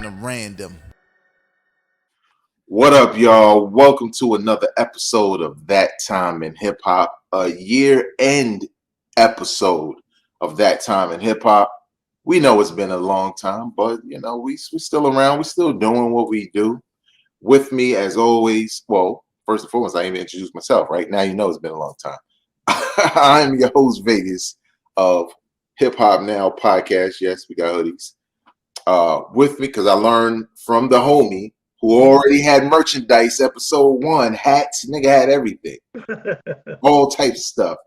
them random. What up, y'all? Welcome to another episode of That Time in Hip Hop, a year-end episode of That Time in Hip Hop. We know it's been a long time, but we still around. We're still doing what we do. With me, as always, well, first and foremost, I even introduced myself. Right now, it's been a long time. I'm your host, Vegas, of Hip Hop Now podcast. Yes, we got hoodies. With me, because I learned from the homie who already had merchandise, episode 1, hats, nigga had everything. All types of stuff.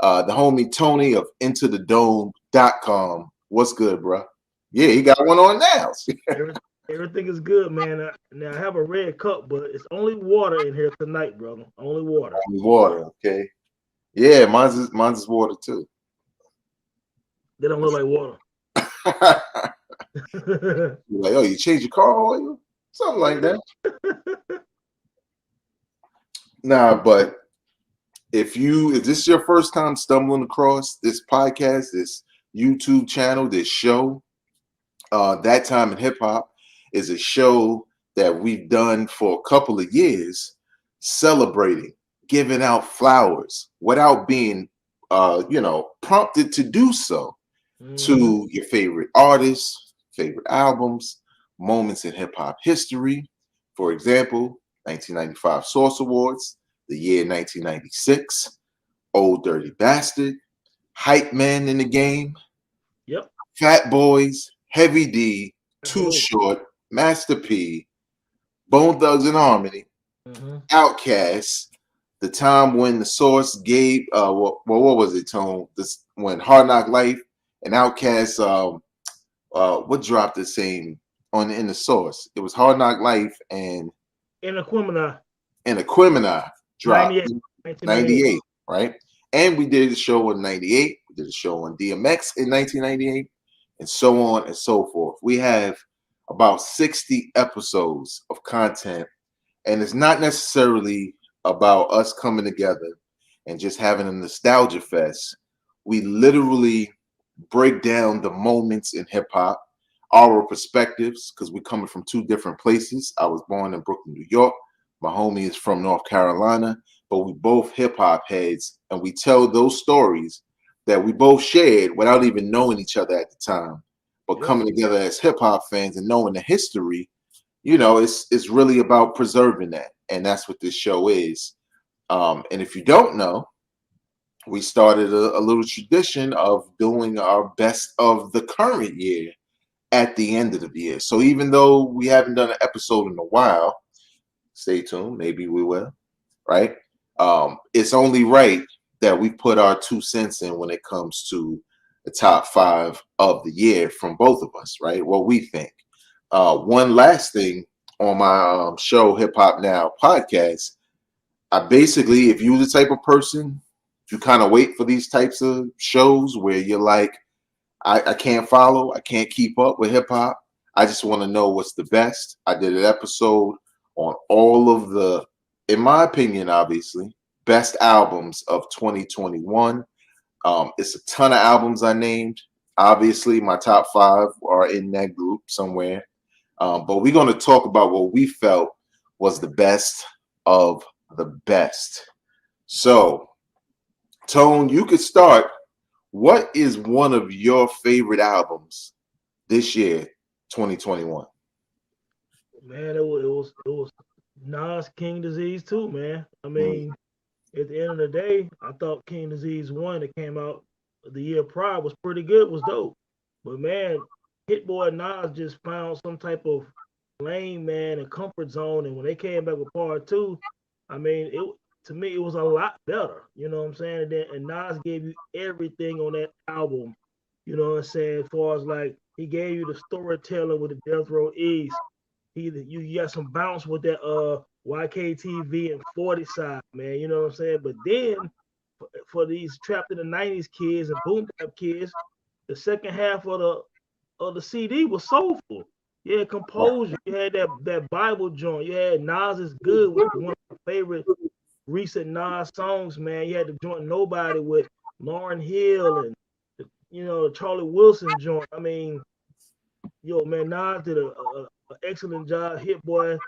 The homie Tony of IntoTheDome.com. What's good, bro? Yeah, he got one on now. Everything is good, man. Now I have a red cup, but it's only water in here tonight, brother. Only water. Only water, okay. Yeah, mine's is water too. They don't look like water. You're like, oh, you change your car oil? Something like that. Nah, but if this is your first time stumbling across this podcast, this YouTube channel, this show, That Time in Hip Hop is a show that we've done for a couple of years, celebrating, giving out flowers without being, prompted to do so, to your favorite artists, favorite albums, moments in hip hop history. For example, 1995 Source Awards, the year 1996, Old Dirty Bastard, Hype Man in the Game, Yep, Fat Boys, Heavy D, Too Short, Master P, Bone Thugs and Harmony, Outkast, the time when the Source gave what was it, Tone? This when Hard Knock Life and Outkast what dropped the same in the Source? It was Hard Knock Life and Aquemini dropped 98, 98, right? And we did a show in 98. We did a show on DMX in 1998, and so on and so forth. We have about 60 episodes of content, and it's not necessarily about us coming together and just having a nostalgia fest. We literally break down the moments in hip hop, our perspectives, because we're coming from two different places. I was born in Brooklyn, New York. My homie is from North Carolina, but we both hip hop heads, and we tell those stories that we both shared without even knowing each other at the time. But coming together as hip hop fans and knowing the history, it's really about preserving that, and that's what this show is. And if you don't know, we started a little tradition of doing our best of the current year at the end of the year. So even though we haven't done an episode in a while, stay tuned, maybe we will, right? It's only right that we put our 2 cents in when it comes to the top 5 of the year from both of us, right? What we think. One last thing on my show, Hip Hop Now podcast, I basically, if you're the type of person, if you kind of wait for these types of shows where you're like, I can't follow, I can't keep up with hip hop, I just want to know what's the best. I did an episode on all of the, in my opinion, obviously, best albums of 2021. It's a ton of albums I named. Obviously, my top 5 are in that group somewhere. But we're going to talk about what we felt was the best of the best. So, Tone, you could start. What is one of your favorite albums this year, 2021? Man, it was Nas King Disease too, man. I mean, at the end of the day, I thought King Disease 1 that came out the year prior was pretty good, was dope. But man, Hit Boy Nas just found some type of lane, man, and comfort zone. And when they came back with part 2, I mean, to me it was a lot better. You know what I'm saying? And Nas gave you everything on that album. You know what I'm saying? As far as like he gave you the storytelling with the Death Row East. You got some bounce with that YKTV and 40 side, man. You know what I'm saying? But then for these trapped in the 90s kids and boom bap kids, the second half of the CD was soulful. You had Composure. You had that Bible joint. You had Nas is Good, which is one of my favorite recent Nas songs, man. You had the joint Nobody with Lauryn Hill and the Charlie Wilson joint. I mean, yo, man, Nas did a an excellent job. Hit Boy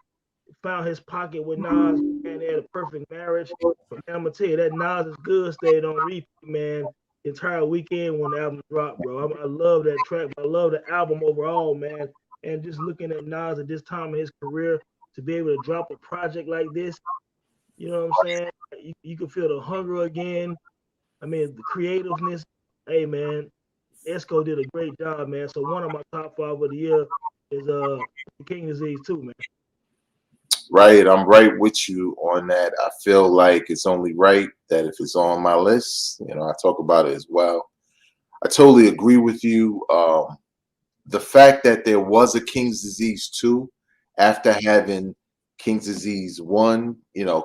found his pocket with Nas, and they had a perfect marriage. But man, I'm gonna tell you that Nas is good stayed on repeat, man. The entire weekend when the album dropped, bro. I love that track, but I love the album overall, man. And just looking at Nas at this time in his career to be able to drop a project like this, you know what I'm saying? You can feel the hunger again. I mean, the creativeness. Hey, man, Esco did a great job, man. So one of my top five of the year is King Disease too, man. Right, I'm right with you on that. I feel like it's only right that if it's on my list, I talk about it as well. I totally agree with you. The fact that there was a King's Disease 2 after having King's Disease 1,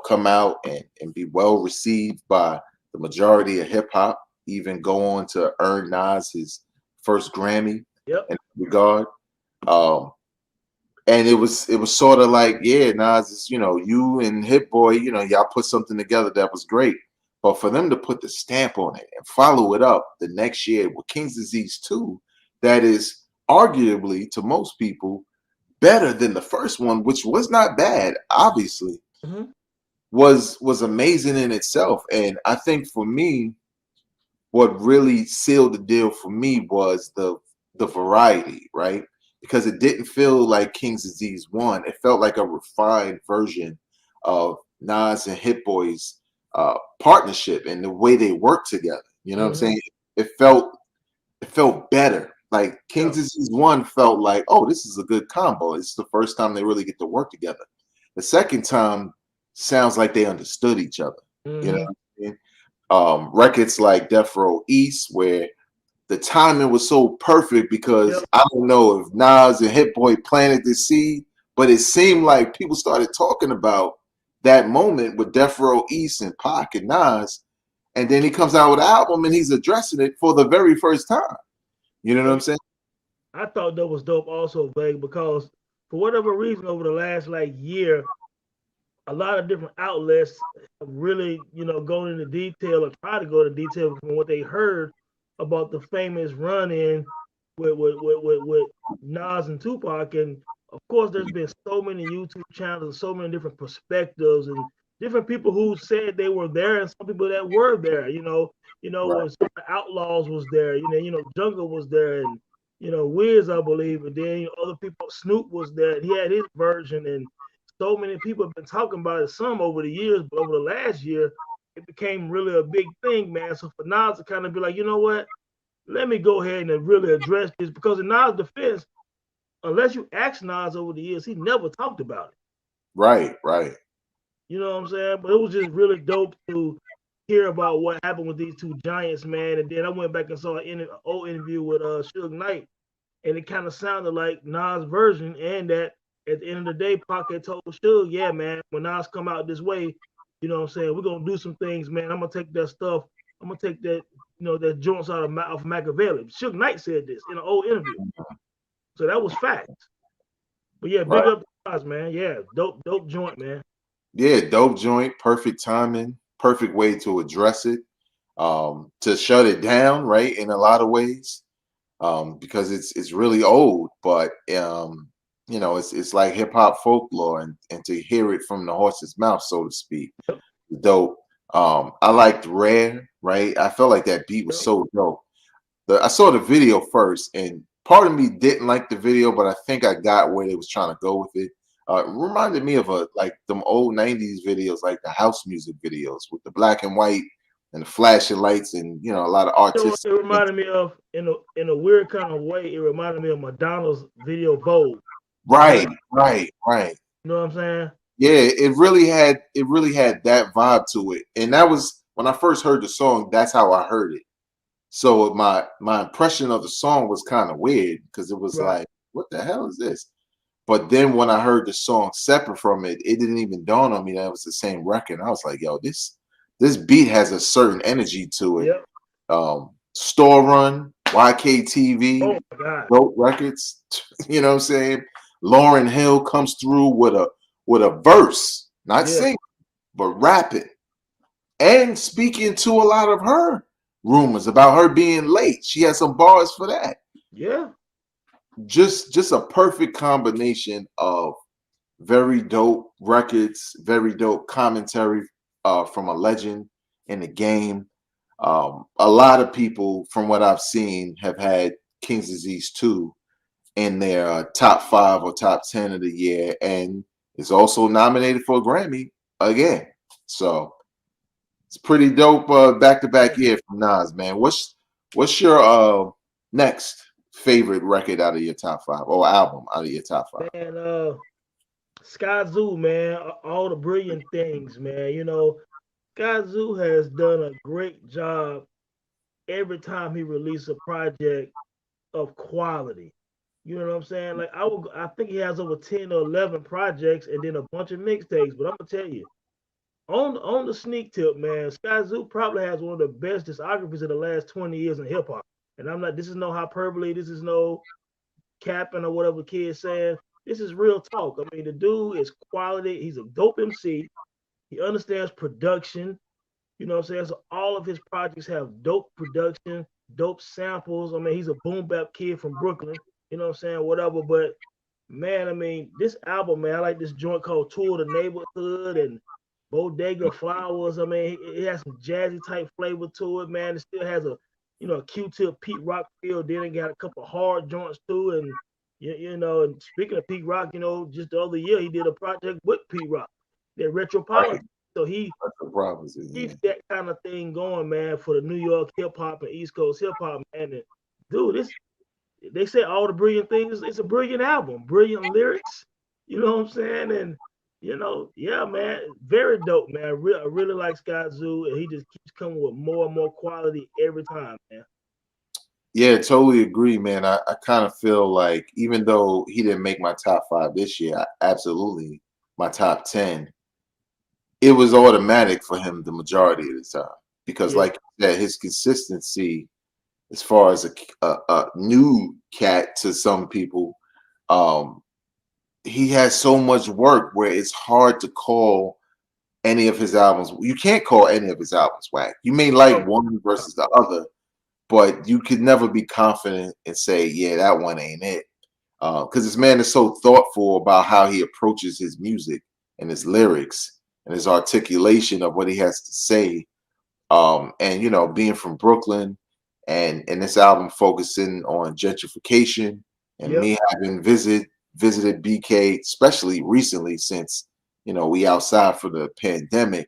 come out and be well received by the majority of hip hop, even go on to earn Nas his first Grammy Yep. in that regard. And it was sort of like, yeah, Nas, is, you and Hit Boy, y'all put something together that was great. But for them to put the stamp on it and follow it up the next year with King's Disease 2, that is arguably to most people better than the first one, which was not bad, obviously, Mm-hmm. was amazing in itself. And I think for me, what really sealed the deal for me was the variety, right? Because it didn't feel like King's Disease 1. It felt like a refined version of Nas and Hit Boy's partnership and the way they work together. You know what I'm Mm-hmm. saying? It felt better. Like King's Yep. Disease 1 felt like, oh, this is a good combo. It's the first time they really get to work together. The second time sounds like they understood each other. You know Mm-hmm. what I mean? Records like Death Row East, where the timing was so perfect because Yep. I don't know if Nas and Hit Boy planted the seed, but it seemed like people started talking about that moment with Death Row East and Pac and Nas, and then he comes out with an album and he's addressing it for the very first time. You know what I'm saying? I thought that was dope also, Vega, because for whatever reason over the last like year, a lot of different outlets have really, gone into detail or try to go into detail from what they heard about the famous run-in with Nas and Tupac. And of course, there's been so many YouTube channels and so many different perspectives and different people who said they were there and some people that were there. Right. When some of the Outlaws was there, Jungle was there, and Wiz, I believe, and then other people, Snoop was there, and he had his version, and so many people have been talking about it some over the years, but over the last year, it became really a big thing, man. So for Nas to kind of be like, you know what, let me go ahead and really address this, because in Nas' defense, unless you ask Nas over the years, he never talked about it. Right. Right. You know what I'm saying? But it was just really dope to hear about what happened with these two giants, man. And then I went back and saw an old interview with Suge Knight, and it kind of sounded like Nas' version, and that at the end of the day, Pac had told Suge, yeah, man, when Nas come out this way, you know what I'm saying, we're gonna do some things, man. I'm gonna take that stuff, I'm gonna take that, that joints out of Machiavelli. Suge Knight said this in an old interview. So that was fact. But yeah, big Right. up to Nas, man. Yeah, dope joint, man. Yeah, dope joint, perfect timing, perfect way to address it, to shut it down, right? In a lot of ways. Because it's really old, but it's like hip hop folklore, and to hear it from the horse's mouth, so to speak, Yep, dope. I liked Rare, right? I felt like that beat was yep. so dope. I saw the video first, and part of me didn't like the video, but I think I got where they was trying to go with it. It reminded me of like them old '90s videos, like the house music videos with the black and white and the flashing lights, and a lot of You know what artists. it reminded me of in a weird kind of way? It reminded me of Madonna's video Vogue Right, back. right. You know what I'm saying? Yeah, it really had that vibe to it. And that was when I first heard the song, that's how I heard it. So my impression of the song was kind of weird because it was Right. like, what the hell is this? But then when I heard the song separate from it, it didn't even dawn on me that it was the same record. I was like, yo, this beat has a certain energy to it. Yep. Store Run, YKTV, Oh my God. Dope Records, you know what I'm saying? Lauren Hill comes through with a verse, not Yeah. singing, but rapping, and speaking to a lot of her rumors about her being late. She had some bars for that. Yeah. just a perfect combination of very dope records, very dope commentary from a legend in the game. A lot of people, from what I've seen, have had King's Disease 2 in their top 5 or top 10 of the year, and it's also nominated for a Grammy again. So it's pretty dope back to back year from Nas, man. What's your next favorite record out of your top 5 or album out of your top 5? Man, Sky Zoo, man, all the brilliant things, man. Sky Zoo has done a great job every time he releases a project of quality. You know what I'm saying? Like I think he has over 10 or 11 projects and then a bunch of mixtapes. But I'm gonna tell you, on the sneak tip, man, Sky Zoo probably has one of the best discographies of the last 20 years in hip hop. And I'm not. This is no hyperbole. This is no capping or whatever the kid's saying. This is real talk. I mean, the dude is quality. He's a dope MC. He understands production. You know what I'm saying? So all of his projects have dope production, dope samples. I mean, he's a boom bap kid from Brooklyn. You know what I'm saying? Whatever. But man, I mean, this album, man, I like this joint called Tour of the Neighborhood and Bodega Flowers. I mean, it has some jazzy type flavor to it, man. It still has a Q-Tip Pete Rock feel. Then it got a couple hard joints too. And and speaking of Pete Rock, just the other year he did a project with Pete Rock, that Right. Retropolitan. So he That's the problem, yeah. keeps that kind of thing going, man, for the New York hip hop and East Coast hip hop, man. And dude, they say all the brilliant things. It's a brilliant album, brilliant lyrics. You know what I'm saying? And yeah, man, very dope, man. I really like Sky Zoo, and he just keeps coming with more and more quality every time, man. Yeah, totally agree, man. I kind of feel like even though he didn't make my top 5 this year, absolutely my top 10, it was automatic for him the majority of the time. Because Yeah, like you said, his consistency as far as a new cat to some people, um, he has so much work where it's hard to call any of his albums. You can't call any of his albums whack. You may like no, one versus the other, but you could never be confident and say, yeah, that one ain't it. Because this man is so thoughtful about how he approaches his music and his lyrics and his articulation of what he has to say. And being from Brooklyn and this album focusing on gentrification and yep. me having visited BK, especially recently since we outside for the pandemic.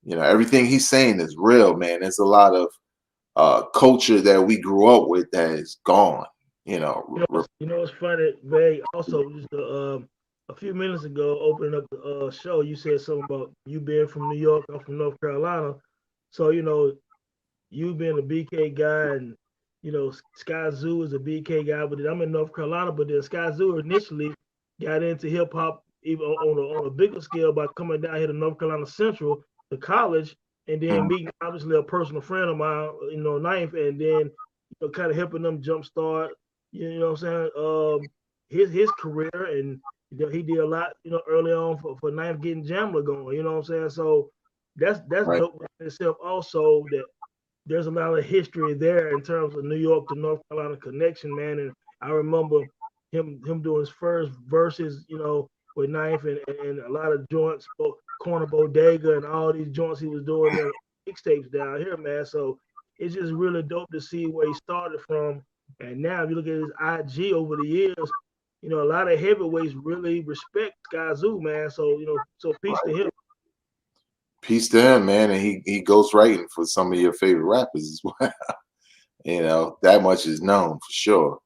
Everything he's saying is real, man. There's a lot of culture that we grew up with that is gone. You know, It's funny, Ray. Also, just a few minutes ago, opening up the show, you said something about you being from New York. I'm from North Carolina, so you being a BK guy, and Sky Zoo is a BK guy, but then I'm in North Carolina. But then Sky Zoo initially got into hip hop even on a bigger scale by coming down here to North Carolina Central to college, and then mm, meeting obviously a personal friend of mine, Ninth, and then kind of helping them jumpstart, what I'm saying, his career, and he did a lot, early on for Ninth getting Jamla going. You know what I'm saying? So that's right, dope in itself. Also, that there's a lot of history there in terms of New York to North Carolina connection, man. And I remember him doing his first verses, with Knife and a lot of joints, Corner Bodega and all these joints he was doing there, mixtapes down here, man. So it's just really dope to see where he started from. And now if you look at his IG over the years, a lot of heavyweights really respect Sky Zoo, man. So, so peace to right. him. Peace to him, man. And he goes writing for some of your favorite rappers as well. That much is known for sure.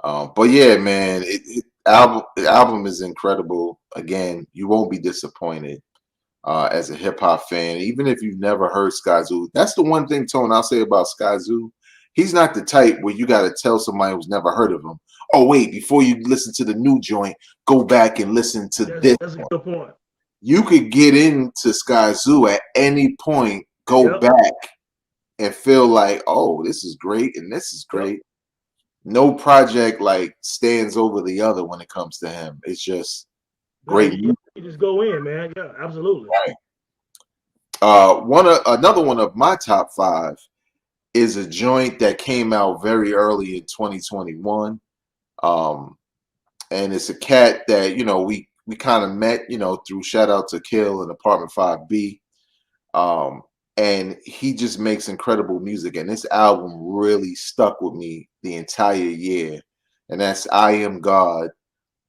But yeah, man, the album is incredible. Again, you won't be disappointed as a hip hop fan, even if you've never heard Sky Zoo. That's the one thing, Tone, I'll say about Sky Zoo. He's not the type where you got to tell somebody who's never heard of him, oh, wait, before you listen to the new joint, go back and listen to That's this that's a one. good point. You could get into Sky Zoo at any point, go Yep. back and feel like, oh, this is great and this is Yep. great. No project like stands over the other when it comes to him. It's just No, great you, music. you just go in, man. Yeah, absolutely. Another one of my top 5 is a joint that came out very early in 2021. Um, and it's a cat that we kind of met through shout out to Kill and Apartment 5B. Um, and he just makes incredible music, and this album really stuck with me the entire year. And that's I Am God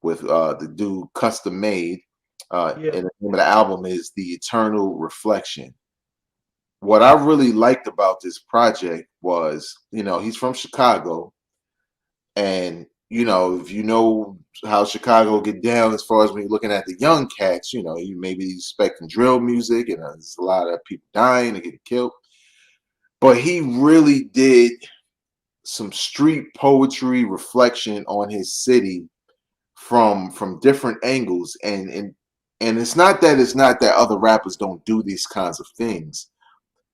with the dude Custom Made. Yeah. And the name of the album is The Eternal Reflection. What I really liked about this project was, he's from Chicago, and if you know how Chicago get down as far as when you're looking at the young cats, you maybe expecting drill music, and there's a lot of people dying and getting killed. But he really did some street poetry reflection on his city from different angles, and it's not that other rappers don't do these kinds of things.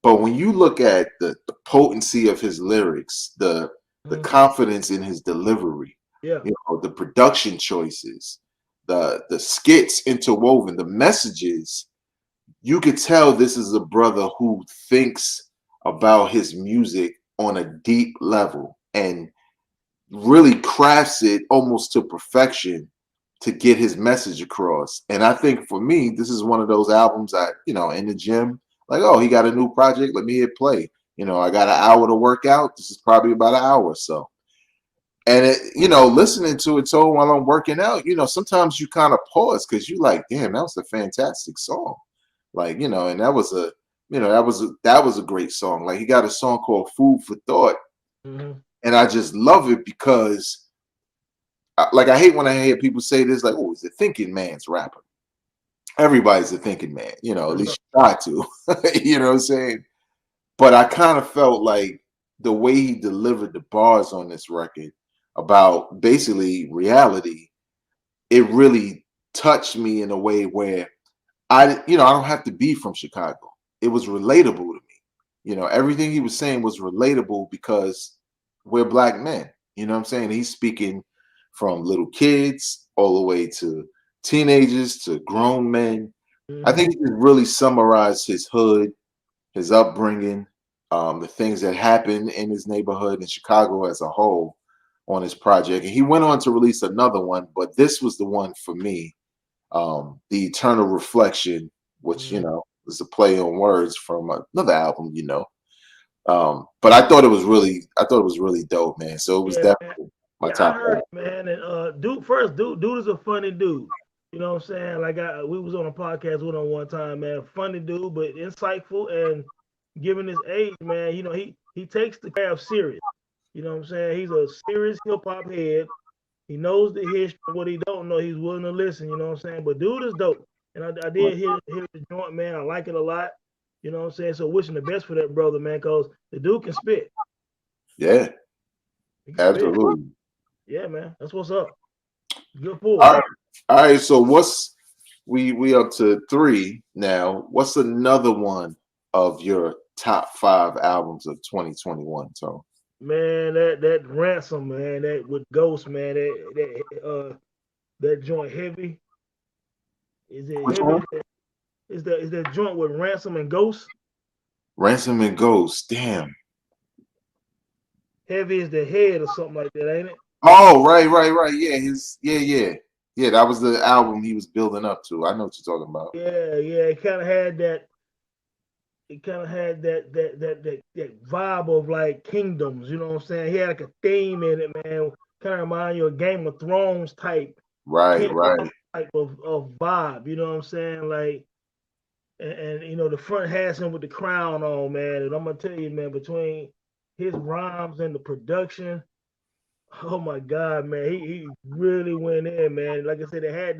But when you look at the potency of his lyrics, the Mhm. confidence in his delivery, Yeah. the production choices, the skits interwoven, the messages, you could tell this is a brother who thinks about his music on a deep level and really crafts it almost to perfection to get his message across. And I think for me, this is one of those albums in the gym, like, oh, he got a new project, let me hit play. I got an hour to work out. This is probably about an hour or so. And listening to it so while I'm working out, sometimes you kind of pause because you like, damn, that was a fantastic song. Like, and that was a great song. Like he got a song called Food for Thought. Hmm. And I just love it because like I hate when I hear people say this, like, oh, he's a thinking man's rapper. Everybody's a thinking man, at least you try to. You know what I'm saying? But I kind of felt like the way he delivered the bars on this record about basically reality, it really touched me in a way where I don't have to be from Chicago. It was relatable to me. Everything he was saying was relatable because we're black men. You know what I'm saying? He's speaking from little kids all the way to teenagers to grown men. I Hmm. think he really summarized his hood, his upbringing, the things that happened in his neighborhood in Chicago as a whole on his project. And he went on to release another one, but this was the one for me, The Eternal Reflection, which, Hmm. is a play on words from another album. But I thought it was really dope, man. So it was Yeah, man. definitely my Yeah, I top heard five. it, man. And dude is a funny dude. You know what I'm saying? Like we was on a podcast with him one time, man. Funny dude, but insightful and given his age, man, he takes the craft serious. You know what I'm saying? He's a serious hip hop head. He knows the history. What he don't know, he's willing to listen. You know what I'm saying? But dude is dope. And I did hear the joint, man. I like it a lot. You know what I'm saying? So wishing the best for that brother, man, cause the dude can spit. Yeah, He can spit. absolutely. Yeah, man. That's what's up. Good All pull. right, all right. So what's we up to three now? What's another one of your top five albums of 2021, Tone? Man, that ransom, man, that with Ghost, man, that joint heavy. Is it Which heavy? one? Is that joint with ransom and Ghost? Ransom and Ghost. Damn. Heavy is the head or something like that, ain't it? Oh, right. Yeah, yeah. That was the album he was building up to. I know what you're talking about. Yeah. It kind of had that. It kind of had that vibe of like kingdoms. You know what I'm saying? He had like a theme in it, man. Kind of remind you of Game of Thrones Right, kingdom right. type of vibe. You know what I'm saying? Like and the front has him with the crown on, man. And I'm gonna tell you, man, between his rhymes and the production, oh my God, man, he really went in, man. Like I said, it had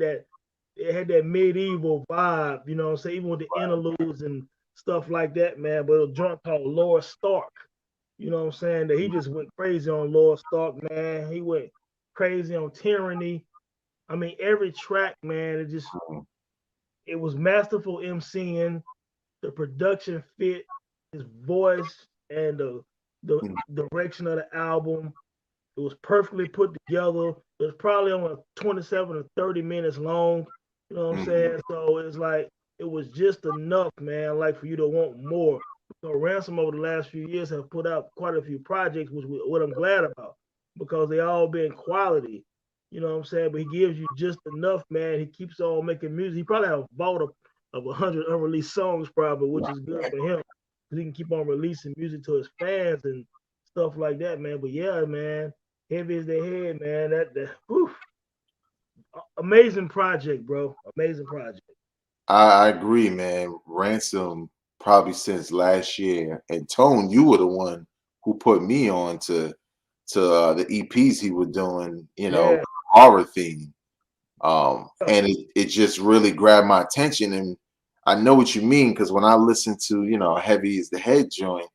that medieval vibe, you know what I'm saying, even with the interludes and stuff like that, man. But a joint called Lord Stark, you know what I'm saying, that he just went crazy on Lord Stark, man. He went crazy on Tyranny. I mean, every track, man, it was masterful MCing. The production fit his voice and the Mhm. direction of the album. It was perfectly put together. It was probably only 27 or 30 minutes long. You know what I'm Mhm. saying? So it's like it was just enough, man, like for you to want more. So Ransom over the last few years have put out quite a few projects, which what I'm glad about. because they all been quality. You know what I'm saying? But he gives you just enough, man. He keeps on making music. He probably have a vault of 100 unreleased songs, probably, which is good for him because he can keep on releasing music to his fans and stuff like that, man. But yeah, man, heavy as they head, man. That whew, amazing project, bro. Amazing project. I agree, man. Ransom probably since last year, and Tone, you were the one who put me on to the EPs he was doing, Yeah, horror theme. And it just really grabbed my attention, and I know what you mean because when I listen to Heavy is the Head joint,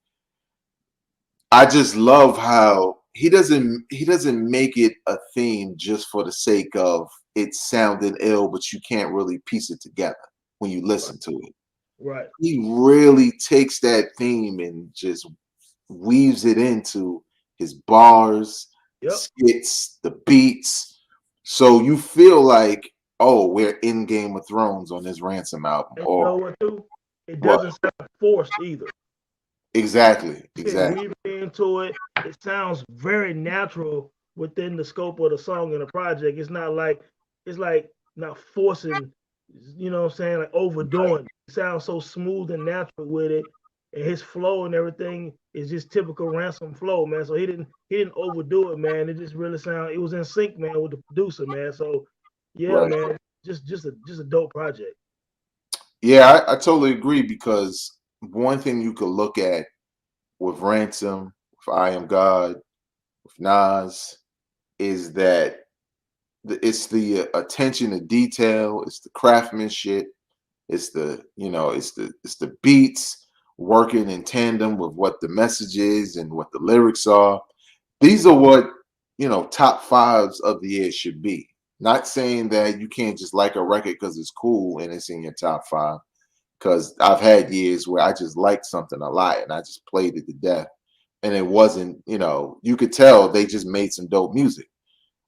I just love how he doesn't make it a theme just for the sake of it sounding ill, but you can't really piece it together when you right, listen to it. right. He really takes that theme and just weaves it into his bars, the Yep. skits, the beats. So you feel like, oh, we're in Game of Thrones on this Ransom album. And you Or know what, too? It what? doesn't sound forced either. Exactly. Can Exactly. weave it into it. It sounds very natural within the scope of the song and the project. It's like not forcing, what I'm saying, like overdoing. It sounds so smooth and natural with it. And his flow and everything is just typical Ransom flow, man. So he didn't overdo it, man. It just really sound it was in sync, man, with the producer, man. So yeah, Right. man, just a dope project. Yeah, I totally agree because one thing you could look at with Ransom, with I Am God, with Nas, is that it's the attention to detail, it's the craftsmanship, it's the beats working in tandem with what the message is and what the lyrics are. These are what top fives of the year should be. Not saying that you can't just like a record because it's cool and it's in your top five. Because I've had years where I just liked something a lot and I just played it to death, and it wasn't. You could tell they just made some dope music.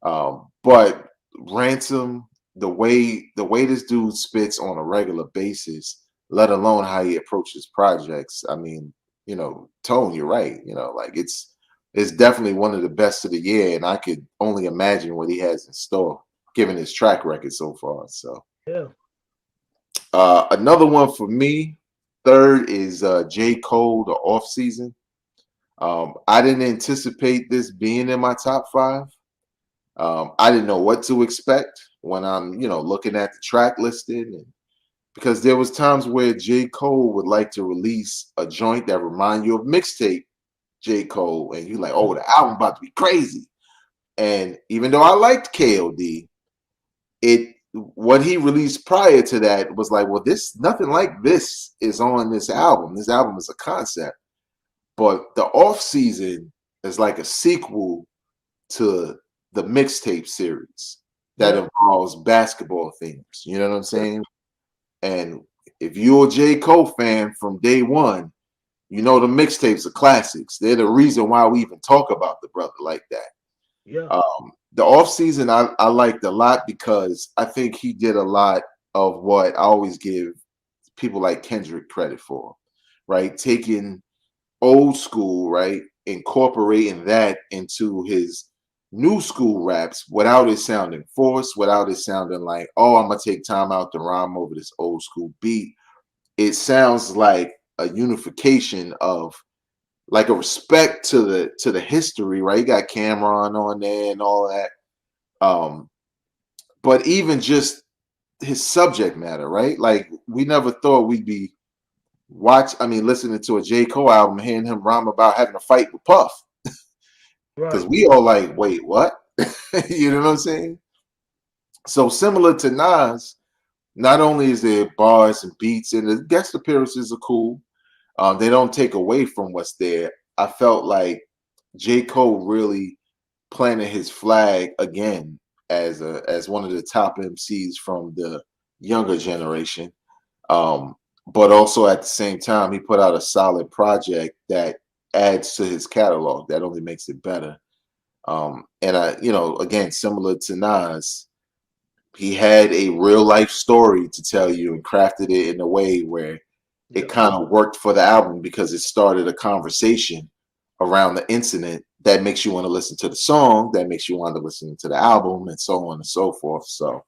But Ransom, the way this dude spits on a regular basis, let alone how he approaches projects. I mean, Tone, you're right. Like it's definitely one of the best of the year, and I could only imagine what he has in store, given his track record so far. So Yeah. another one for me, third is J. Cole, the off season. I didn't anticipate this being in my top five. I didn't know what to expect when I'm, looking at the track listed, and because there was times where J. Cole would like to release a joint that remind you of mixtape J. Cole, and you're like, oh, the album about to be crazy. And even though I liked KOD, it what he released prior to that was like, well, this nothing like this is on this album. This album is a concept, but the off season is like a sequel to the mixtape series that Yeah. involves basketball themes. You know what I'm saying? And if you're a J. Cole fan from day one, you know the mixtapes are classics. They're the reason why we even talk about the brother like that. Yeah. The off season I liked a lot because I think he did a lot of what I always give people like Kendrick credit for, right? Taking old school, right? Incorporating that into his new school raps without it sounding forced, without it sounding like, oh, I'm gonna take time out to rhyme over this old school beat. It sounds like a unification of like a respect to the history, right? You got Cameron on there and all that. Um, but even just his subject matter, right? Like we never thought we'd be listening to a J. Cole album, hearing him rhyme about having a fight with Puff. Because Right. we all like, wait, what? You know what I'm saying? So similar to Nas, not only is there bars and beats, and the guest appearances are cool, they don't take away from what's there. I felt like J. Cole really planted his flag again as one of the top MCs from the younger generation. Um, but also at the same time, he put out a solid project that adds to his catalog. That only makes it better. And again, similar to Nas, he had a real life story to tell you and crafted it in a way where it Yeah. kind of worked for the album because it started a conversation around the incident that makes you want to listen to the song, that makes you want to listen to the album, and so on and so forth. So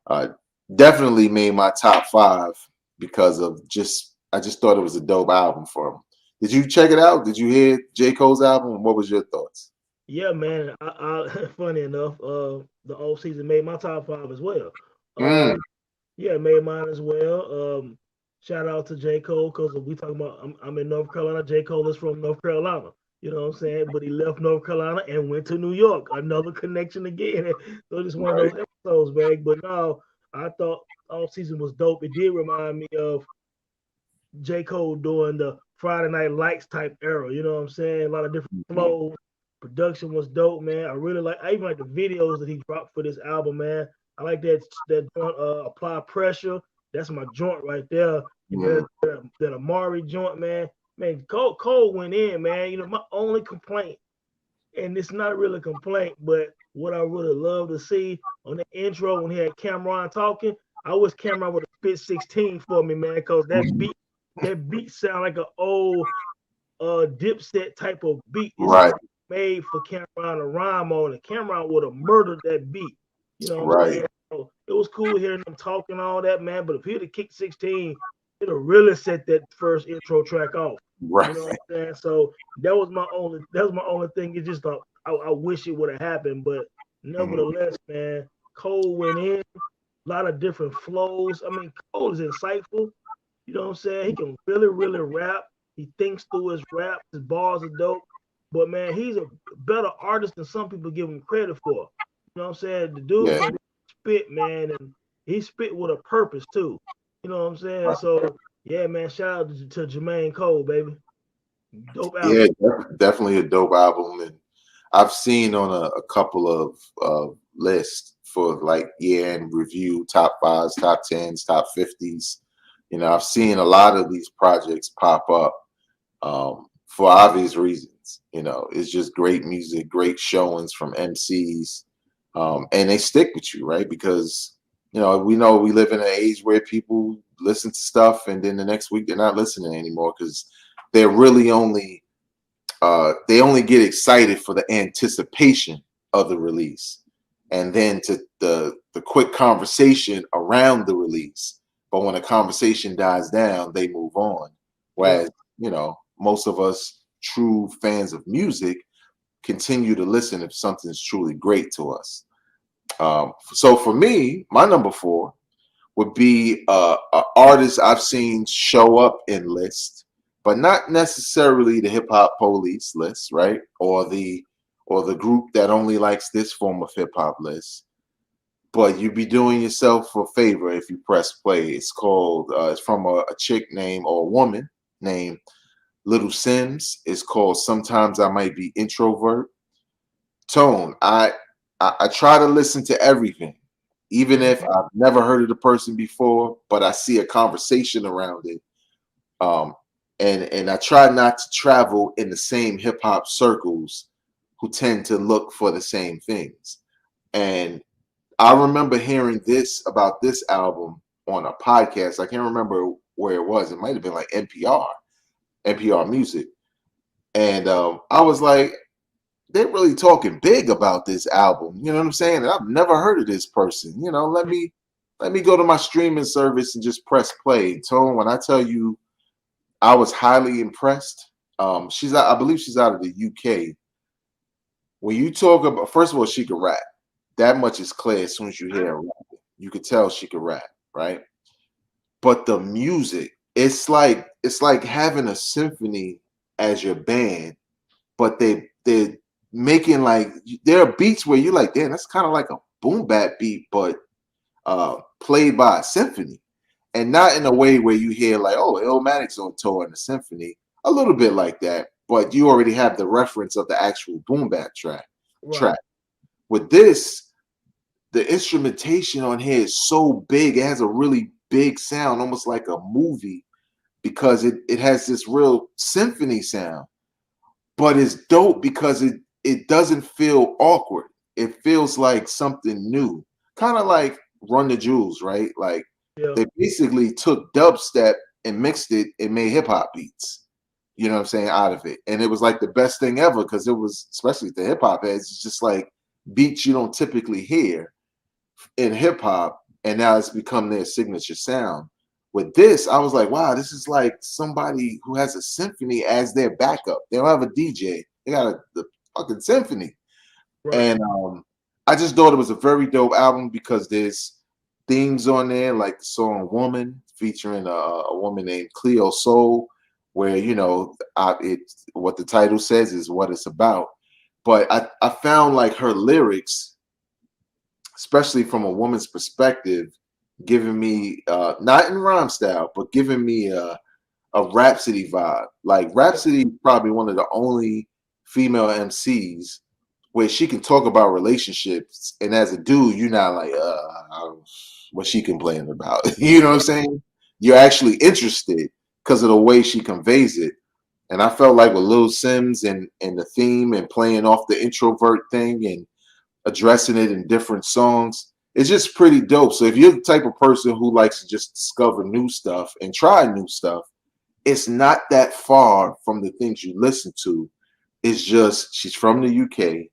uh, definitely made my top 5 because of just I just thought it was a dope album for him. Did you check it out? Did you hear J. Cole's album? What was your thoughts? Yeah, man. Funny enough, the off season made my top five as well. Mm, Yeah, made mine as well. Shout out to J. Cole because we talking about I'm in North Carolina. J. Cole is from North Carolina. You know what I'm saying? But he left North Carolina and went to New York. Another connection again. So just one of right. those episodes, man. But no, I thought all season was dope. It did remind me of J. Cole doing the Friday Night Lights type era. You know what I'm saying? A lot of different Mhm. flows. Production was dope, man. I even like the videos that he dropped for this album, man. I like that joint, Apply Pressure. That's my joint right there. And Mm, then that Amari joint, man. Man, Cole went in, man. You know, my only complaint, and it's not really a complaint, but what I really love to see on the intro when he had Cameron talking, I wish Cameron would have spit 16 for me, man, because that beat sound like an old dipset type of beat. It's right, like made for Cameron to rhyme on, and Cameron would have murdered that beat. You know what I'm right, saying? So it was cool hearing them talking all that, man. But if he'd have kicked 16, it'd have really set that first intro track off. You right. know what I'm saying? So that was my only thing. It's just I wish it would have happened, but Mhm. nevertheless, man, Cole went in, a lot of different flows. I mean, Cole is insightful. You know what I'm saying? He can really, really rap. He thinks through his rap. His bars are dope. But man, he's a better artist than some people give him credit for. You know what I'm saying? The dude Yeah. can spit, man, and he spit with a purpose too. You know what I'm saying? So yeah, man, shout out to Jermaine Cole, baby. Dope Yeah, album. definitely a dope album, and I've seen on a couple of lists for like year in review, top 5s, top 10s, top 50s. You know, I've seen a lot of these projects pop up for obvious reasons. You know, it's just great music, great showings from MCs, and they stick with you, right? Because we know we live in an age where people listen to stuff, and then the next week they're not listening anymore because they're really only they only get excited for the anticipation of the release and then to the quick conversation around the release. But when a conversation dies down, they move on. Yeah. Whereas, most of us true fans of music continue to listen if something's truly great to us. So for me, my number 4 would be an artist I've seen show up in lists, but not necessarily the hip hop police list, right? Or the group that only likes this form of hip hop list. But you'd be doing yourself a favor if you press play. It's from a chick named or a woman named Little Sims. It's called Sometimes I Might Be Introvert. Tone, I try to listen to everything, even if Mhm. I've never heard of the person before, but I see a conversation around it. Um, and I try not to travel in the same hip hop circles who tend to look for the same things. And I remember hearing this about this album on a podcast. I can't remember where it was. It might have been like NPR Music. And I was like, they're really talking big about this album. You know what I'm saying? And I've never heard of this person. Let me go to my streaming service and just press play. Tone, when I tell you I was highly impressed. I believe she's out of the UK. When you talk about, first of all, she can rap. That much is clear as soon as you hear her rap. You could tell she can rap, right? But the music, it's like having a symphony as your band, but they're making like there are beats where you're like, damn, that's kind of like a boom bap beat, but played by a symphony, and not in a way where you hear like, oh, Illmatic's on tour in a symphony, a little bit like that, but you already have the reference of the actual boom bap track. Right. Track with this, the instrumentation on here is so big; it has a really big sound, almost like a movie, because it has this real symphony sound, but it's dope because it doesn't feel awkward. It feels like something new, kind of like Run the Jewels, right? Like Yeah. they basically took dubstep and mixed it and made hip hop beats. you know what I'm saying, out of it. And it was like the best thing ever because it was, especially the hip hop heads, it's just like beats you don't typically hear in hip hop, and now it's become their signature sound. With this, I was like, wow, this is like somebody who has a symphony as their backup. They don't have a DJ, they got the fucking symphony. Right. And I just thought it was a very dope album because there's themes on there, like the song "Woman" featuring a woman named Cleo Soul, where it what the title says is what it's about. But I found like her lyrics, especially from a woman's perspective, giving me not in rhyme style, but giving me a Rhapsody vibe. Like Rhapsody, probably one of the only female MCs where she can talk about relationships, and as a dude, you're not like, what she complaining about. You know what I'm saying? You're actually interested because of the way she conveys it. And I felt like with Lil Sims and the theme and playing off the introvert thing and addressing it in different songs, it's just pretty dope. So if you're the type of person who likes to just discover new stuff and try new stuff, it's not that far from the things you listen to. It's just she's from the UK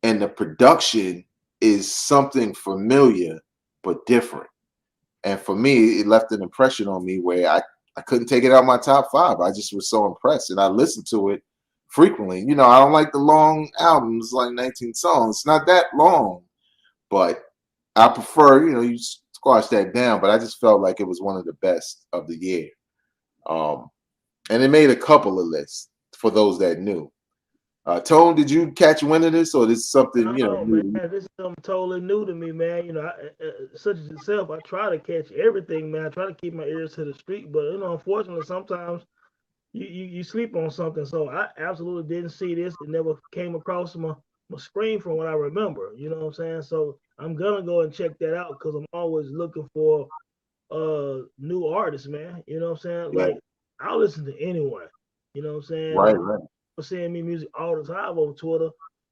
and the production is something familiar but different. And for me, it left an impression on me where I couldn't take it out of my top five. I just was so impressed, and I listened to it frequently. I don't like the long albums, like 19 songs. It's not that long, but I prefer, you squash that down. But I just felt like it was one of the best of the year. And it made a couple of lists for those that knew. Tone, did you catch wind of this, or this is something No, man, new? this is something totally new to me, man. Such as yourself, I try to catch everything, man. I try to keep my ears to the street, but unfortunately, sometimes you sleep on something. So I absolutely didn't see this. It never came across my screen from what I remember. You know what I'm saying? So I'm gonna go and check that out because I'm always looking for new artists, man. You know what I'm saying? Yeah, Like I'll listen to anyone. You know what I'm saying? right, right, Send me music all the time on Twitter,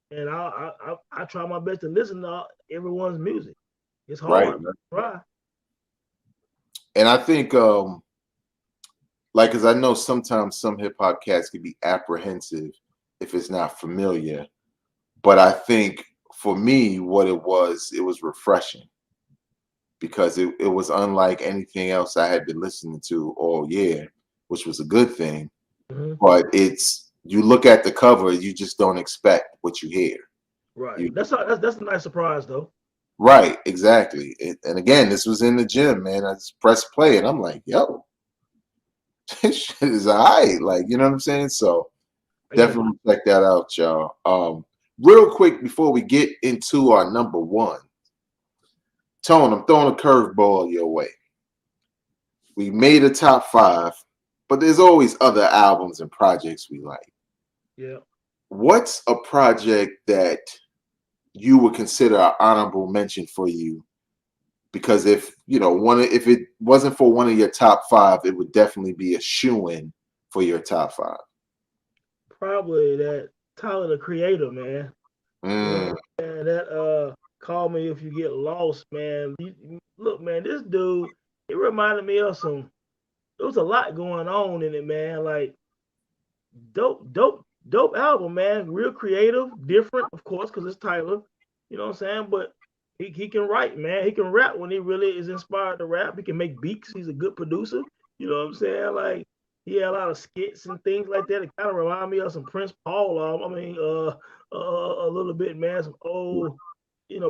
and I try my best to listen to everyone's music. It's right, hard, right. but I try. And I think, like, because I know sometimes some hip hop cats can be apprehensive if it's not familiar. But I think for me, what it was refreshing because it was unlike anything else I had been listening to all year, which was a good thing. Hmm. But you look at the cover, you just don't expect what you hear. Right. You That's a nice surprise though. right, exactly. And again, this was in the gym, man. I just pressed play, and I'm like, yo, this shit is alright. Like, you know what I'm saying? So I got you. definitely check that out, y'all. Real quick before we get into our number one, Tone, I'm throwing a curveball your way. We made a top five, but there's always other albums and projects we like. Yeah. What's a project that you would consider an honorable mention for you? Because if it wasn't for one of your top five, it would definitely be a shoe-in for your top five. Probably that Tyler the Creator, man. You know, Mm, and that call me if you get lost, man. Look, man, this dude, it reminded me of some. There was a lot going on in it, man. Like dope album, man. Real creative, different, of course, because it's Tyler. You know what I'm saying? But he can write, man. He can rap when he really is inspired to rap. He can make beats. He's a good producer. You know what I'm saying? Like he had a lot of skits and things like that. It kind of remind me of some Prince Paul. A little bit, man. Some old,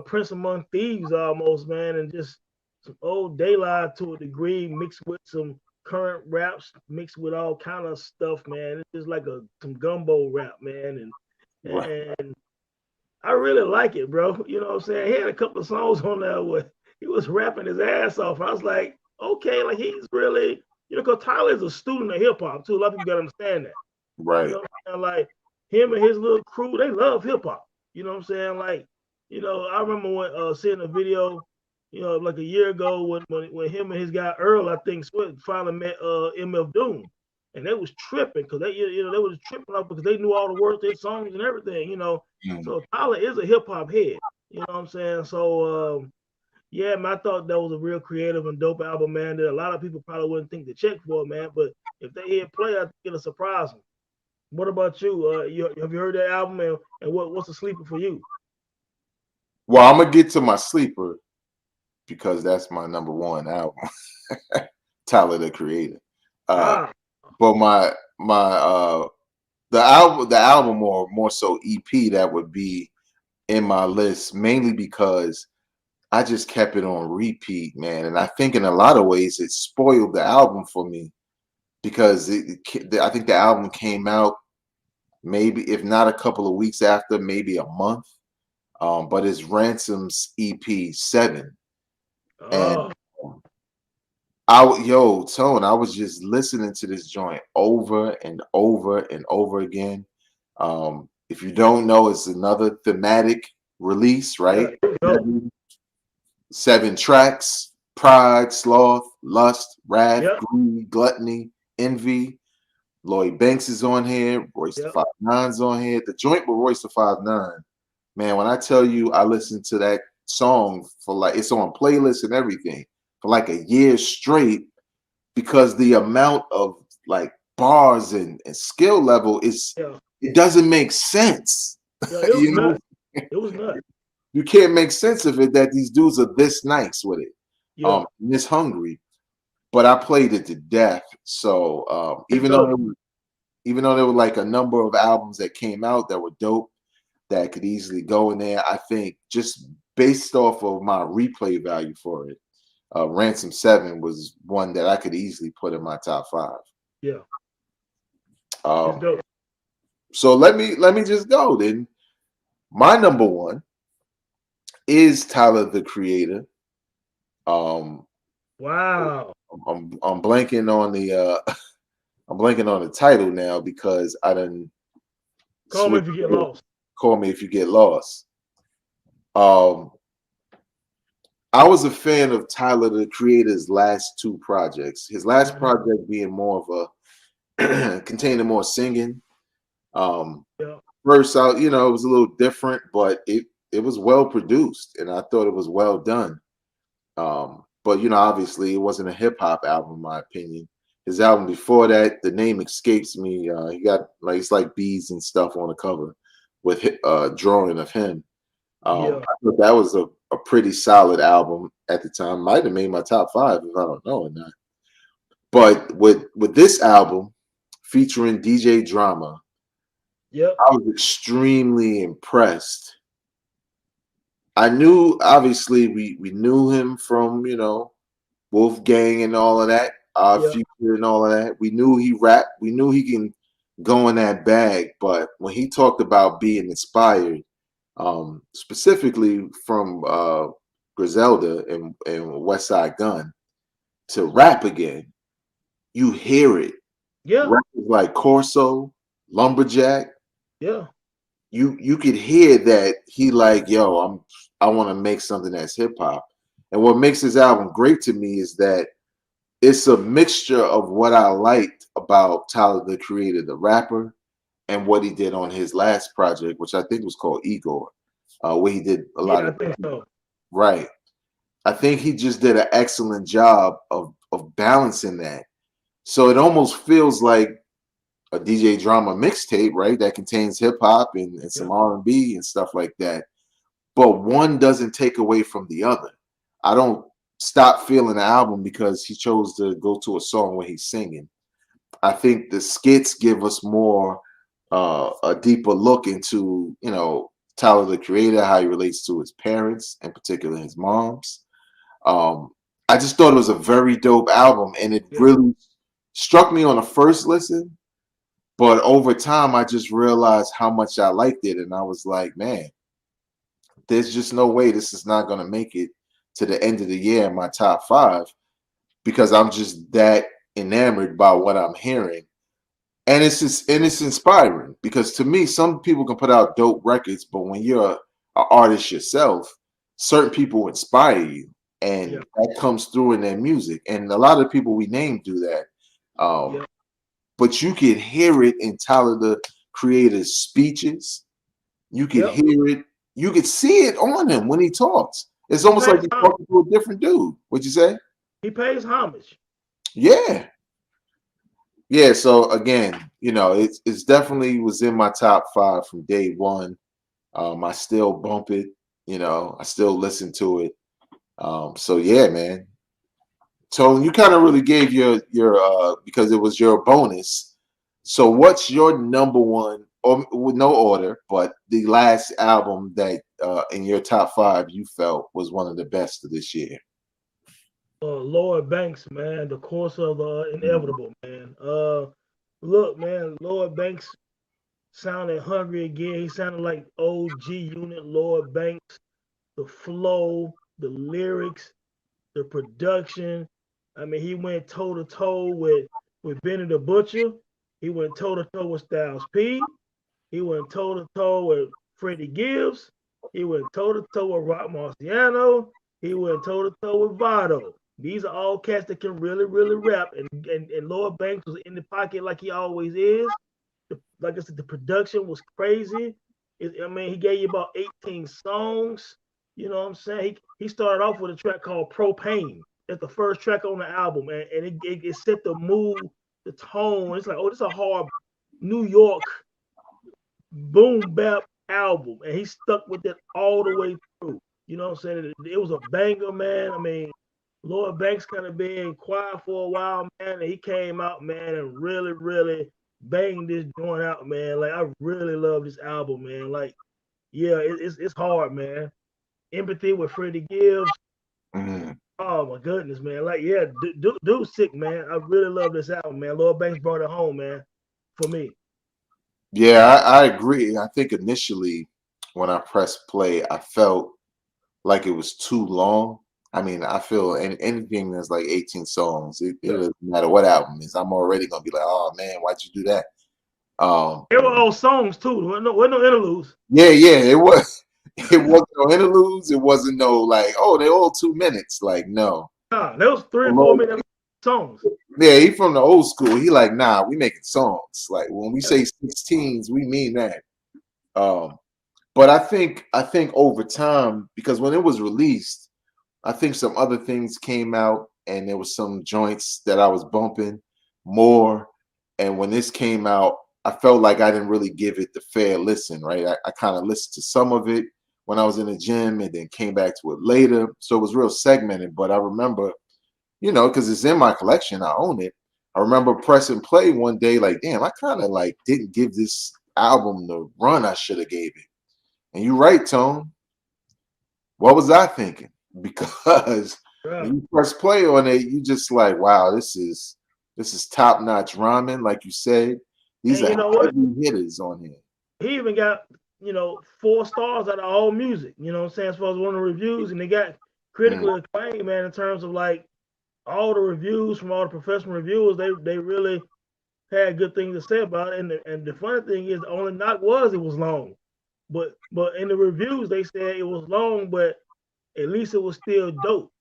Prince Among Thieves almost, man, and just some old daylight to a degree, mixed with some current raps mixed with all kind of stuff, man. It's just like some gumbo rap, man, right, and I really like it, bro. You know what I'm saying? He had a couple of songs on there where he was rapping his ass off. I was like, okay, like he's really, because Tyler is a student of hip hop too. A lot of people gotta understand that. You right, know what I'm saying? Like him and his little crew, they love hip hop. You know what I'm saying? Like, I remember when seeing a video, like a year ago when him and his guy Earl, I think, finally met MF Doom. And they was tripping because they was tripping up because they knew all the words to his songs and everything. mm, So Tyler is a hip hop head. You know what I'm saying? So yeah, man, I thought that was a real creative and dope album, man. That a lot of people probably wouldn't think to check for, man. But if they hit play, I think it'll surprise them. What about you? Have you heard that album? And what's a sleeper for you? Well, I'm gonna get to my sleeper because that's my number one album, Tyler the Creator. Uh, Ah, but my the album or more so EP that would be in my list mainly because I just kept it on repeat, man. And I think in a lot of ways it spoiled the album for me because I think the album came out maybe if not a couple of weeks after, maybe a month. But it's Ransom's EP 7, and oh, Tone, I was just listening to this joint over and over and over again. If you don't know, it's another thematic release, yeah. right? Here we go. 7 tracks: pride, sloth, lust, wrath, Yep, greed, gluttony, envy. Lloyd Banks is on here. Royce the yep, 5'9's on here. The joint with Royce the 5'9, man, when I tell you I listened to that song for like it's on playlists and everything for like a year straight because the amount of like bars and skill level is yeah, it doesn't make sense. yeah. It was You know, nuts. It was nuts. you can't make sense of it that these dudes are this nice with it, Yeah, this hungry. But I played it to death. So it's dope. even though there were like a number of albums that came out that were dope that could easily go in there, I think just based off of my replay value for it, Ransom 7 was one that I could easily put in my top 5. Yeah, it's Um, dope. so let me just go then. My number one is Tyler the Creator. Um, Wow. I'm blanking on the I'm blanking on the title now because I done Call me switched. if you get lost. Call Me If You Get Lost. Um, I was a fan of Tyler the Creator's last 2 projects. His last Mhm. project being more of a containing more singing. Um, Yeah, First out, it was a little different, but it was well produced, and I thought it was well done. But obviously, it wasn't a hip hop album, in my opinion. His album before that, the name escapes me. He got like it's like bees and stuff on the cover with drawing of him. yeah, I thought that was a pretty solid album at the time. Might have made my top 5 if I don't know or not. But with this album featuring DJ Drama, yep, I was extremely impressed. I knew obviously we knew him from Wolfgang and all of that, yeah, Future and all of that. We knew he rapped. We knew he can go in that bag. But when he talked about being inspired, specifically from Griselda and West Side Gun to rap again, you hear it. yeah, Rappers like Corso, Lumberjack, yeah, you could hear that he like, yo, I want to make something that's hip hop. And what makes this album great to me is that it's a mixture of what I liked about Tyler the Creator, the rapper, and what he did on his last project, which I think was called Igor, where he did a lot yeah. I of think so. right. I think he just did an excellent job of balancing that. So it almost feels like a DJ Drama mixtape, right? That contains hip hop and Yeah, some R&B and stuff like that. But one doesn't take away from the other. I don't stop feeling the album because he chose to go to a song where he's singing. I think the skits give us more a deeper look into Tyler the Creator, how he relates to his parents, in particular his moms. Um, I just thought it was a very dope album, and it yeah. really struck me on the first listen. But over time, I just realized how much I liked it, and I was like, man, there's just no way this is not going to make it to the end of the year in my top 5 because I'm just that enamored by what I'm hearing. And it's inspiring because to me, some people can put out dope records, but when you're an artist yourself, certain people inspire you, Yeah, and that comes through in their music. And a lot of people we name do that. yeah. But you could hear it in Tyler the Creator's speeches. You could Yep. hear it. You could see it on him when he talks. It's He almost like pays he's homage. talking to a different dude. What'd you say? He pays homage. Yeah. Yeah, so again, it's definitely was in my top five from day one. I still bump it, I still listen to it. So yeah, man. So you kind of really gave your because it was your bonus. So what's your number one, or with no order, but the last album that in your top five you felt was one of the best of this year? Lloyd Banks, man, the course of the Mhm. inevitable, man. Look, man, Lloyd Banks sounded hungry again. He sounded like OG Unit Lloyd Banks. The flow, the lyrics, the production. I mean, he went toe to toe with Benny the Butcher. He went toe to toe with Styles P. He went toe to toe with Freddie Gibbs. He went toe to toe with Rock Marciano. He went toe to toe with Vado. These are all cats that can really, really rap. And Lloyd Banks was in the pocket like he always is. Like I said, the production was crazy. I mean, he gave you about 18 songs. You know what I'm saying? He started off with a track called Propane. That's the first track on the album, and it set the mood, the tone. It's like, oh, this is a hard New York boom bap album, and he stuck with it all the way through. You know what I'm saying? It was a banger, man. I mean, Lloyd Banks kind of been quiet for a while, man, and he came out, man, and really, really banged this joint out, man. Like I really love this album, man. Like, yeah, it's hard, man. Empathy with Freddie Gibbs. Mhm. Oh my goodness, man. Like, yeah, dude's sick, man. I really love this album, man. Lloyd Banks brought it home, man, for me. Yeah, I agree. I think initially when I pressed play, I felt like it was too long. I mean, I feel anything that's like 18 songs, it Yeah. doesn't matter what album it is, I'm already gonna be like, oh man, why'd you do that? Um, They were all songs too. Wasn't no interludes. yeah, it was. It wasn't no interludes. It wasn't no like, oh, they're all 2 minutes. Like, no. Nah, there was three or four Lloyd, minute songs. yeah, he from the old school. He like, nah, we making songs. Like when we Yeah, say 16s, we mean that. Um, but I think over time, because when it was released, I think some other things came out, and there was some joints that I was bumping more. And when this came out, I felt like I didn't really give it the fair listen, right? I kind of listened to some of it when I was in the gym and then came back to it later. So it was real segmented. But I remember, because it's in my collection, I own it. I remember pressing play one day, like, damn, I kind of like didn't give this album the run I should have gave it. And you're right, Tone. What was I thinking? Because yeah. when you press play on it, you just like, wow, this is top notch ramen, like you said. These And are you know what? heavy hitters on here. He even got 4 stars out of All Music. You know what I'm saying? As far as one of the reviews, and they got Mm, critically acclaimed, man. In terms of like all the reviews from all the professional reviewers, they really had good things to say about it. And the funny thing is, the only knock was it was long. But in the reviews, they said it was long, but at least it was still dope.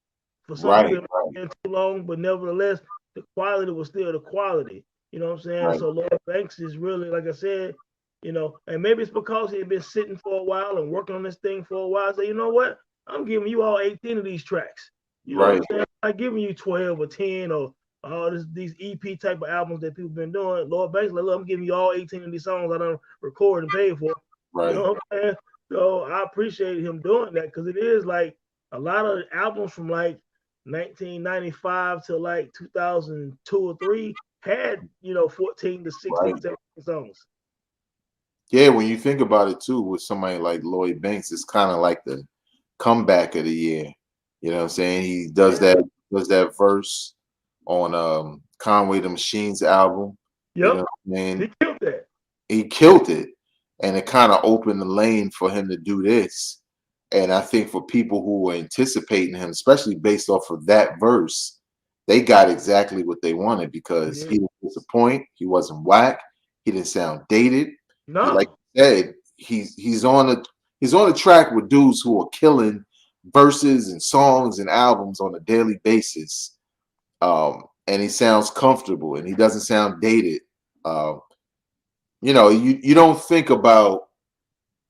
For some right, people, it might have been too long, but nevertheless, the quality was still the quality. You know what I'm saying? right, So Lloyd Banks is really, like I said, and maybe it's because he had been sitting for a while and working on this thing for a while. So you know what? I'm giving you all 18 of these tracks. You know what right, I'm saying? I'm not giving you 12 or 10 or all these EP type of albums that people been doing. Lloyd Banks, like, look, I'm giving you all 18 of these songs I done recorded and paid for. You right, know what I'm saying? So I appreciate him doing that because it is like a lot of albums from like 1995 to like 2002 or three had 14 to 16, right. 17 songs. Yeah, when you think about it too, with somebody like Lloyd Banks, it's kind of like the comeback of the year. You know what I'm saying? He Yeah. does that verse on Conway the Machine's album. You know Yep. what I mean? He killed that. He killed it, and it kind of opened the lane for him to do this. And I think for people who were anticipating him, especially based off of that verse, they got exactly what they wanted He because he did. didn't disappoint. He wasn't whack. He didn't sound dated. He, like No. you said, he's on a track with dudes who are killing verses and songs and albums on a daily basis. And he sounds comfortable and he doesn't sound dated. Um, you don't think about,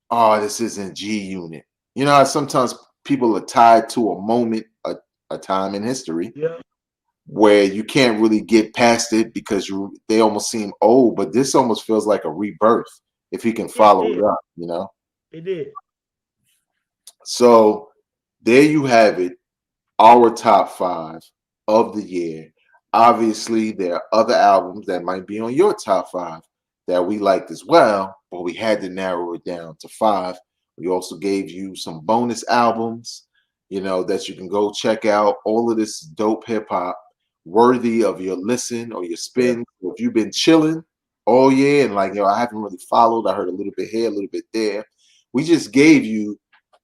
oh, this isn't G Unit. You know how sometimes people are tied to a moment, a time in history. Yeah. where you can't really get past it because they almost seem old, but this almost feels like a rebirth if he can Yeah, it follow did. it up, you know? It did. So there you have it, our top five of the year. Obviously, there are other albums that might be on your top five that we liked as well, but we had to narrow it down to five. We also gave you some bonus albums, that you can go check out. All of this dope hip hop worthy of your listen or your Yeah. spin. So if you've been chilling all year and like, I haven't really followed, I heard a little bit here, a little bit there. We just gave you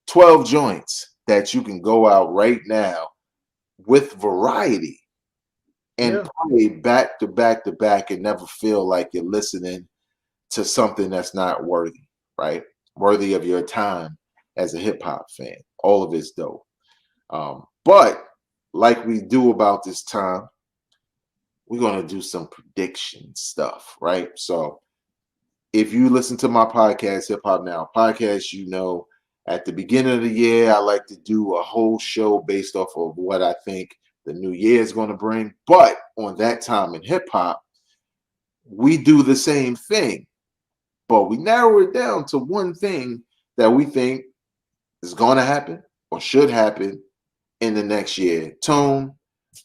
12 joints that you can go out right now with variety and Yeah. play back to back to back and never feel like you're listening to something that's not worthy, right? Worthy of your time as a hip hop fan. All of it's dope. But like we do about this time, we're going to do some prediction stuff, right? So if you listen to my podcast, Hip Hop Now podcast, at the beginning of the year, I like to do a whole show based off of what I think the new year is going to bring. But on that time in hip hop, we do the same thing, but we narrow it down to one thing that we think is going to happen or should happen in the next year. Tone,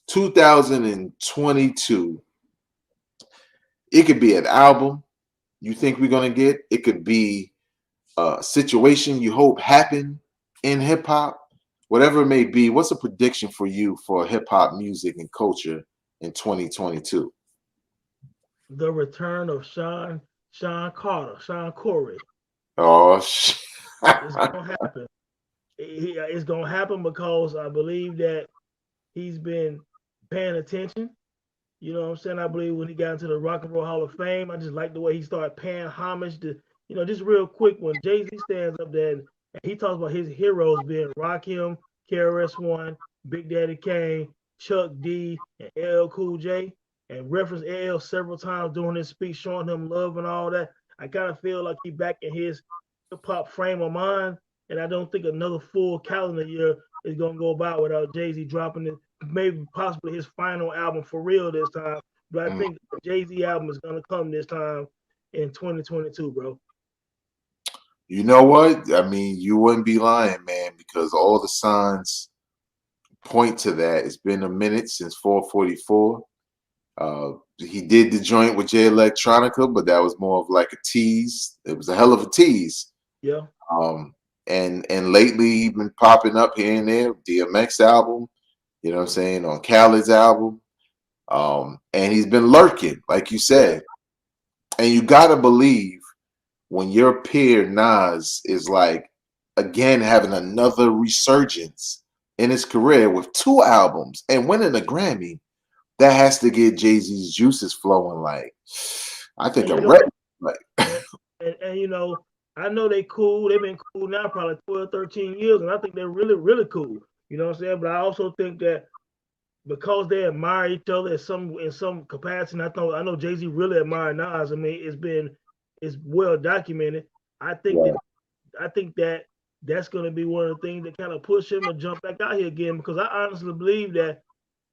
2022, it could be an album you think we're going to get. It could be situation you hope happen in hip hop, whatever it may be. What's a prediction for you for hip hop music and culture in 2022? The return of Sean Corey. Oh, It's gonna happen. It's gonna happen because I believe that he's been paying attention. You know what I'm saying? I believe when he got into the Rock and Roll Hall of Fame, I just like the way he started paying homage to, just real quick when Jay Z stands up there and he talks about his heroes being Rakim, KRS-One, Big Daddy Kane, Chuck D, and LL Cool J, and reference LL several times during his speech, showing him love and all that. I kind of feel like he's back in his hip hop frame of mind, and I don't think another full calendar year is gonna go by without Jay Z dropping it, maybe possibly his final album for real this time. But I Mm. think the Jay Z album is gonna come this time in 2022, bro. You know what? I mean, you wouldn't be lying, man, because all the signs point to that. It's been a minute since 444. He did the joint with Jay Electronica, but that was more of like a tease. It was a hell of a tease. Yeah. And lately he's been popping up here and there. DMX album, you know what I'm saying, on Khaled's album. And he's been lurking, like you Yeah. said. And you gotta believe when your peer Nas is like again having another resurgence in his career with two albums and winning a Grammy, that has to get Jay-Z's juices flowing. Like, I think And I'm ready. Like, and I know they cool. They've been cool now probably 12, 13 years, and I think they're really, really cool. You know what I'm saying? But I also think that because they admire each other in some capacity. And I know Jay Z really admired Nas. I mean, it's well documented. I think that right, I think that that's going to be one of the things that kind of push him to jump back out here again because I honestly believe that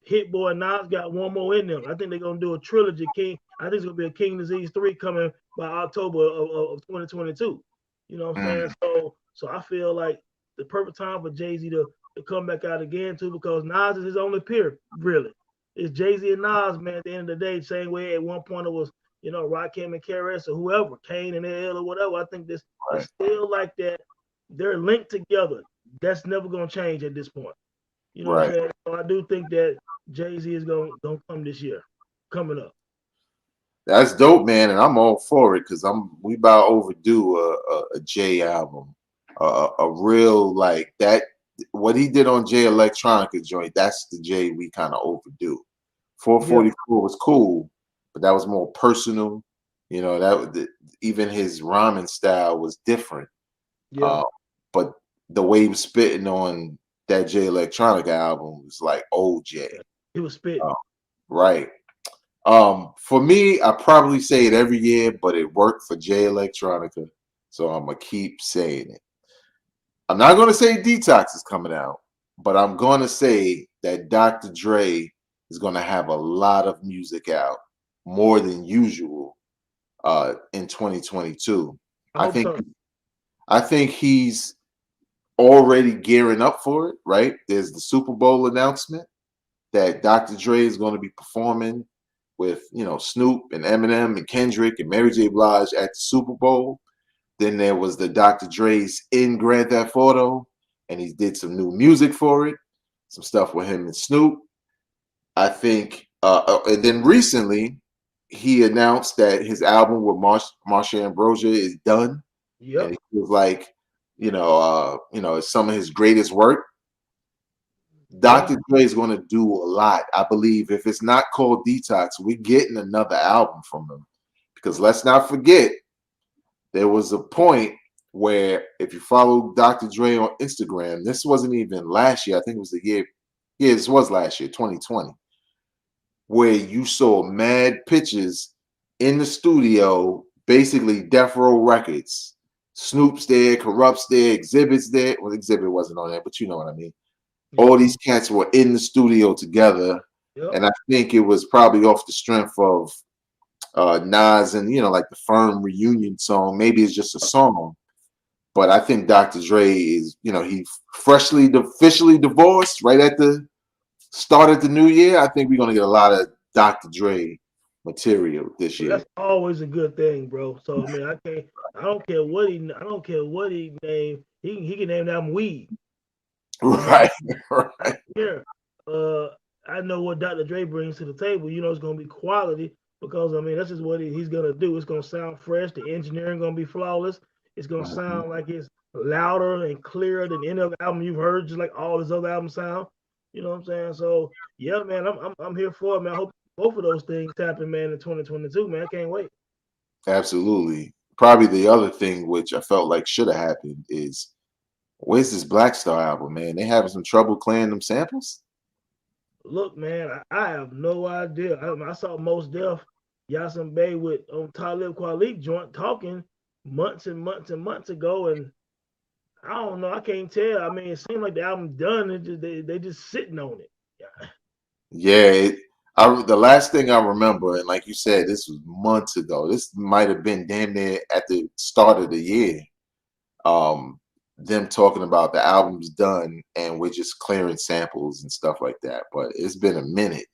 Hit Boy and Nas got one more in them. I think they're gonna do a trilogy. King, I think it's gonna be a King Disease 3 coming by October of 2022. You know what I'm mm, saying? So I feel like the perfect time for Jay Z to come back out again too because Nas is his only peer, really. It's Jay Z and Nas, man. At the end of the day, same way at one point it was, Rakim and KRS or whoever, Kane and LL or whatever. I think this right, it's still like that. They're linked together. That's never gonna change at this point. You know what I'm right. saying? So I do think that Jay Z is gonna come this year, coming up. That's dope, man, and I'm all for it because we about overdue a Jay album, a real like that. What he did on Jay Electronica joint, that's the Jay we kind of overdue. Yeah, 444 was cool, but that was more personal. Even his rhyming style was different. yeah. Uh, but the way he was spitting on that Jay Electronica album was like old Jay. He was spitting. Uh, right. For me, I probably say it every year, but it worked for Jay Electronica, so I'm gonna keep saying it. I'm not gonna say Detox is coming out, but I'm gonna say that Dr. Dre is going to have a lot of music out, more than usual, in 2022. I I hope think so. I think he's already gearing up for it. Right? There's the Super Bowl announcement that Dr. Dre is going to be performing with, Snoop and Eminem and Kendrick and Mary J. Blige at the Super Bowl. Then there was the Dr. Dre's in Grand Theft Auto, and he did some new music for it, some stuff with him and Snoop. I think, and then recently he announced that his album with Marsha Ambrosia is done, and Yep. he was like, it's some of his greatest work. Yeah. Dr. Dre is going to do a lot. I believe if it's not called Detox, we're getting another album from him. Because let's not forget, there was a point where if you follow Dr. Dre on Instagram, this wasn't even last year. I think it was the year. Yeah, this was last year, 2020, where you saw mad pictures in the studio, basically Death Row Records. Snoop's there, Corrupt's there, Exhibit's there. Well, Exhibit wasn't on there, but you know what I mean. All Yeah. these cats were in the studio together, Yep. and I think it was probably off the strength of Nas and like the Firm reunion song. Maybe it's just a song, but I think Dr. Dre is he officially divorced right at the start of the new year. I think we're gonna get a lot of Dr. Dre material this But year. that's always a good thing, bro. So I mean, I can't. I don't care what he name. He can name that weed. I mean, Right, I right, don't care. Uh, I know what Dr. Dre brings to the table. You know, it's gonna be quality because I mean, that's just what he's gonna do. It's gonna sound fresh. The engineering gonna be flawless. It's gonna mhm, sound like it's louder and clearer than any other album you've heard, just like all his other albums sound. You know what I'm saying? So yeah, man, I'm here for it, man. I hope both of those things happen, man, in 2022, man. I can't wait. absolutely. Probably the other thing which I felt like should have happened is where's this Black Star album, man? They having some trouble clearing them samples. Look, man, I have no idea. I saw Most Def, Yasin Bey with on Talib Kweli joint talking months and months and months ago, and I don't know. I can't tell. I mean, it seemed like the album done. They just sitting on it. Yeah. Yeah, the last thing I remember, and like you said, this was months ago. This might have been damn near at the start of the year. Um, them talking about the album's done and we're just clearing samples and stuff like that. But it's been a minute,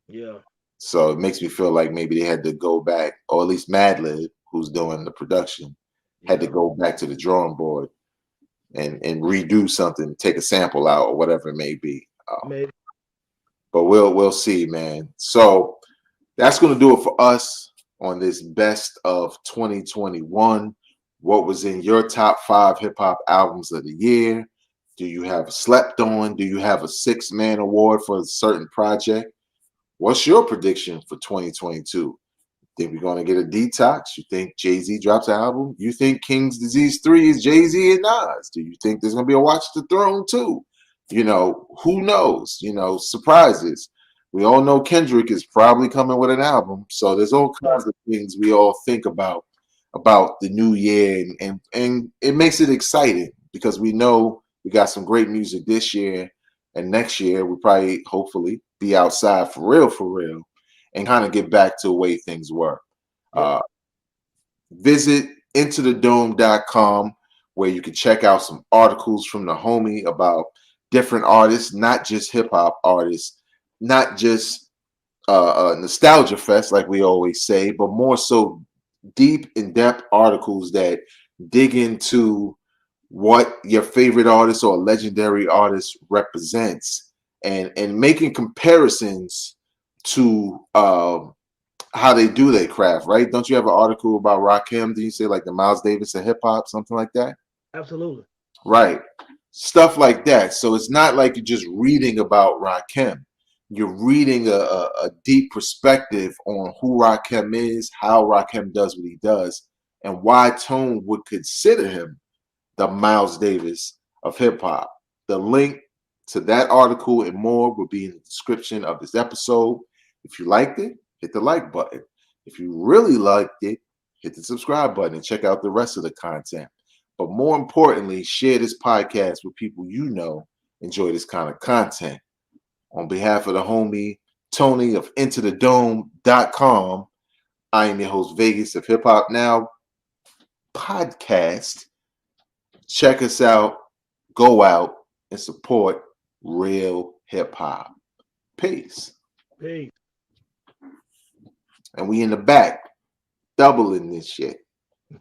Yeah. so it makes me feel like maybe they had to go back, or at least Madlib, who's doing the production, had to Yeah. go back to the drawing board and redo something, take a sample out or whatever it may be. Maybe. But we'll see, man. So that's going to do it for us on this best of 2021. What was in your top 5 hip hop albums of the year? Do you have a slept on? Do you have a 6-man award for a certain project? What's your prediction for 2022? Think we're going to get a detox? You think Jay-Z drops an album? You think King's Disease 3 is Jay-Z and Nas? Do you think there's going to be a Watch the Throne 2? Who knows? Surprises. We all know Kendrick is probably coming with an album. So there's all kinds of things we all think about the new year, and it makes it exciting because we know we got some great music this year, and next year we probably hopefully be outside for real, and kind of get back to the way things were. Yeah. Uh, Visit intothedome.com where you can check out some articles from the homie about different artists, not just hip hop artists, not just nostalgia fest like we always say, but more so deep in-depth articles that dig into what your favorite artist or legendary artist represents, and making comparisons to how they do their craft, right? Don't you have an article about Rakim? Do you say like the Miles Davis of hip hop, something like that? Absolutely. Right. Stuff like that. So it's not like you're just reading about Rakim. You're reading a deep perspective on who Rakim is, how Rakim does what he does, and why Tone would consider him the Miles Davis of hip hop. The link to that article and more will be in the description of this episode. If you liked it, hit the like button. If you really liked it, hit the subscribe button and check out the rest of the content. But more importantly, share this podcast with people enjoy this kind of content. On behalf of the homie Tony of IntoTheDome.com. I am your host, Vegas of Hip Hop Now podcast. Check us out, go out, and support real hip hop. Peace. Peace. And we in the back, doubling this shit.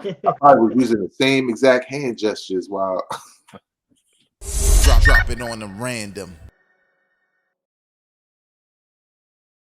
I was using the same exact hand gestures while drop it on the random.